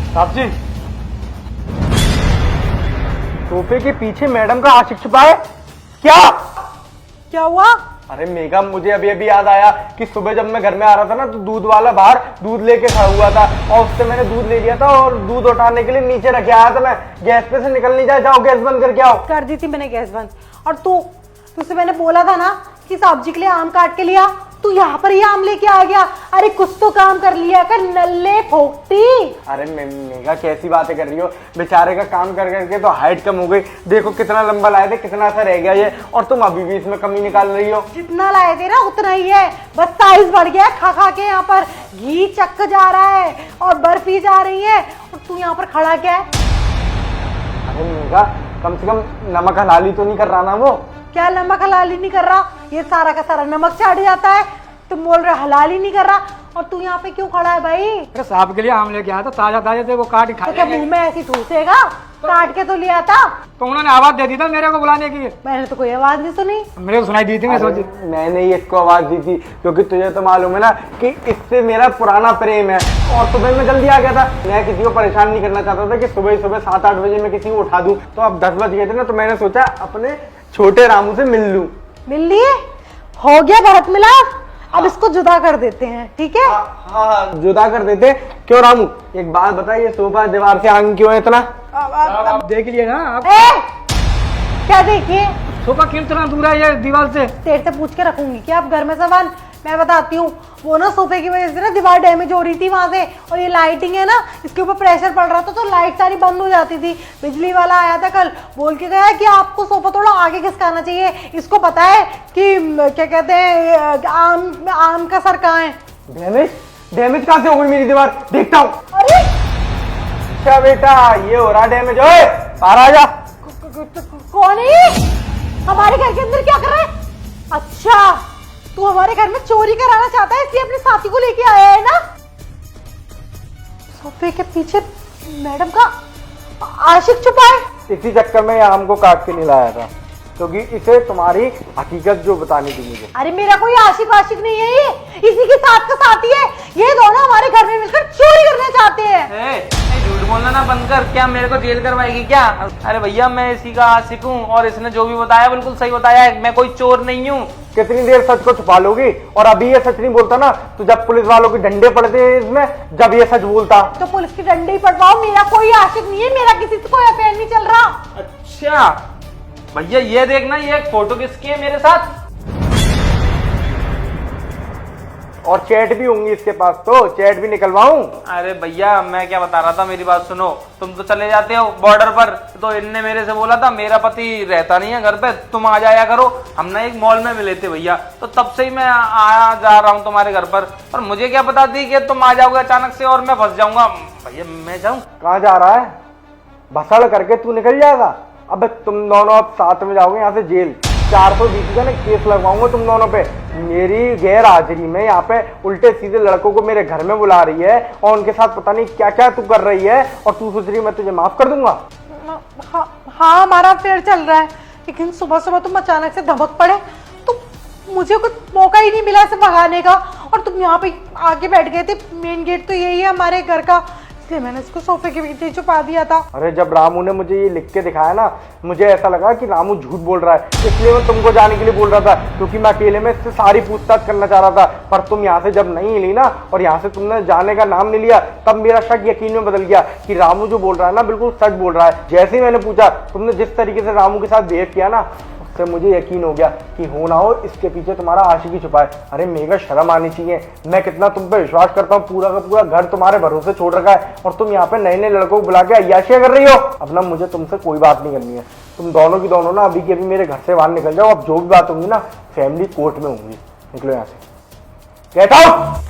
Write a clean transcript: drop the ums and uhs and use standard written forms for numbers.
साहब जी, सोफे के पीछे मैडम का आशिक छुपा है क्या हुआ? अरे मेघा, मुझे अभी अभी याद आया कि सुबह जब मैं घर में आ रहा था ना, तो दूध वाला बाहर दूध लेके खड़ा हुआ था और उससे मैंने दूध ले लिया था और दूध उठाने के लिए नीचे रखे आया था मैं। गैस पे से निकल नहीं जाए, जाओ गैस बंद करके आओ। कर दी थी मैंने गैस बंद। और तुझसे मैंने बोला था ना कि सब्जी के लिए आम काट के लिया, तू यहाँ पर ही आम लेके आ गया। अरे कुछ तो काम कर लिया कर, नल्ले फोकती। अरे मेघा, कैसी बातें कर रही हो? बेचारे का काम कर करके तो हाइट कम हो गई। देखो कितना लंबा लाए थे, कितना सा रह गया ये, और तुम अभी भी इसमें कमी निकाल रही हो। जितना लाए थे ना उतना ही है, बस साइज बढ़ गया है। खा खा के यहाँ पर घी चक्क जा रहा है और बर्फी जा रही है, और तू यहाँ पर खड़ा क्या है? अरे मेघा, कम से कम नमक हलाली तो नहीं कर रहा ना वो? क्या नमक हलाली नहीं कर रहा? ये सारा का सारा नमक चाट जाता है। तुम बोल रहे हलाली नहीं कर रहा, और तू यहाँ पे क्यों खड़ा है भाई? अरे साहब के लिए आम लेके आया था, ताजा ताजा थे, वो काट खा तो क्या मुंह में ऐसी ठूसेगा? काट के तो लिया था। तो उन्होंने आवाज दे दी था मेरे को बुलाने की। मैंने तो कोई आवाज नहीं सुनी। मेरे को सुनाई दी थी, मैं सोची मैंने ही इसको आवाज दी थी, क्योंकि तुझे तो मालूम है ना कि इससे मेरा पुराना प्रेम है। और सुबह में जल्दी आ गया था, मैं किसी को परेशान नहीं करना चाहता था कि सुबह सुबह 7-8 बजे मैं किसी को उठा दूं। तो अब 10 बज गए थे ना, तो मैंने सोचा अपने छोटे रामू से मिल लूं। मिल लिए? हो गया बहुत मिलाप। अब इसको जुदा कर देते हैं, ठीक है? हाँ, जुदा कर देते। क्यों रामू, एक बात बता, ये सोफा दीवार से आंग क्यों है इतना? आप देख लिए ना आप। क्या देखिए? सोफा क्यों इतना दूर है ये दीवार से? तेरे से पूछ के रखूंगी क्या अब घर में सामान? मैं बताती हूँ, वो ना सोफे की वजह से ना दीवार डैमेज हो रही थी वहां से, और ये लाइटिंग है ना, इसके ऊपर प्रेशर पड़ रहा था तो लाइट सारी बंद हो जाती थी। बिजली वाला आया था कल, बोल के गया कि आपको सोफा थोड़ा आगे खिसकाना चाहिए। इसको पता है कि क्या कहते हैं, आम का सर कहाँ है। डैमेज कहाँ से हो गई मेरी दीवार? देखता हूँ। अरे अच्छा बेटा, ये हो रहा डैमेज। ओए बाहर आ जा। कौन है? हमारे घर के अंदर क्या कर रहा है? अच्छा, तू हमारे घर में चोरी कराना चाहता है, इसलिए अपने साथी को लेके आया है ना? सोफे के पीछे मैडम का आशिक छुपा है। इसी चक्कर में आम को काट के नहीं लाया था, क्योंकि इसे तुम्हारी हकीकत जो बतानी थी मुझे। अरे मेरा कोई आशिक वाशिक नहीं है, ये इसी के साथ का साथी है। ये दोनों हमारे घर में मिलकर चोरी करना चाहते हैं। झूठ बोलना ना बंद कर। क्या मेरे को जेल करवाएगी क्या? अरे भैया, मैं इसी का आशिक हूँ, और इसने जो भी बताया बिल्कुल सही बताया है। मैं कोई चोर नहीं हूँ। कितनी देर सच को छुपा लोगी? और अभी ये सच नहीं बोलता ना, तो जब पुलिस वालों के डंडे पड़ते हैं इसमें, जब ये सच बोलता तो पुलिस की डंडे ही पड़वाओ। मेरा कोई आशिक नहीं है, मेरा किसी से कोई अफेयर नहीं चल रहा। अच्छा भैया, ये देखना, ये एक फोटो किसकी है मेरे साथ? और चैट भी होंगी इसके पास, तो चैट भी निकलवाऊं? अरे भैया, मैं क्या बता रहा था, मेरी बात सुनो। तुम तो चले जाते हो बॉर्डर पर, तो इनने मेरे से बोला था मेरा पति रहता नहीं है घर पे, तुम आ जाया करो। हम ना एक मॉल में मिले थे भैया, तो तब से ही मैं आया जा रहा हूँ तुम्हारे घर पर। और मुझे क्या पता थी कि तुम आ जाओगे अचानक से और मैं फंस जाऊंगा। भैया मैं जाऊँ? कहाँ जा रहा है? भसड़ करके तू निकल जाएगा? अब तुम दोनों अब साथ में जाओगे यहाँ से जेल। 420 का ना केस लगवाऊंगा तुम दोनों पे। मेरी गैर हाजिरी में यहाँ पे उल्टे सीधे लड़कों को मेरे घर में बुला रही है, और उनके साथ पता नहीं क्या क्या तू कर रही है, और तू सोच रही मैं तुझे माफ कर दूंगा? हाँ, हमारा अफेयर चल रहा है, लेकिन सुबह सुबह तुम अचानक से धमक पड़े तो मुझे कुछ मौका ही नहीं मिला इसे भगाने का, और तुम यहाँ पे आके बैठ गए थे। मेन गेट तो यही है हमारे घर का, इसलिए मैंने इसको सोफे के पीछे छुपा दिया था। अरे जब रामू ने मुझे ये लिख के दिखाया ना, मुझे ऐसा लगा कि रामू झूठ बोल रहा है, इसलिए मैं तुमको जाने के लिए बोल रहा था, क्योंकि मैं अकेले में इससे सारी पूछताछ करना चाह रहा था। पर तुम यहाँ से जब नहीं हिली ना, और यहाँ से तुमने जाने का नाम नहीं लिया, तब मेरा शक यकीन में बदल गया कि रामू जो बोल रहा है ना, बिल्कुल सच बोल रहा है। जैसे ही मैंने पूछा, तुमने जिस तरीके से रामू के साथ बिहेव किया ना, उससे मुझे यकीन हो गया कि हो ना हो इसके पीछे तुम्हारा आशिक ही छुपा है। अरे मेघा, शर्म आनी चाहिए। मैं कितना तुम पे विश्वास करता हूँ, पूरा का पूरा घर तुम्हारे भरोसे छोड़ रखा है, और तुम यहाँ पे नए नए लड़कों को बुला के अय्याशियां कर रही हो। अब ना मुझे तुमसे कोई बात नहीं करनी है। तुम दोनों की दोनों ना अभी के अभी मेरे घर से बाहर निकल जाओ। अब जो भी बात होंगी ना, फैमिली कोर्ट में होंगी। निकलो यहाँ से, कहता हूँ।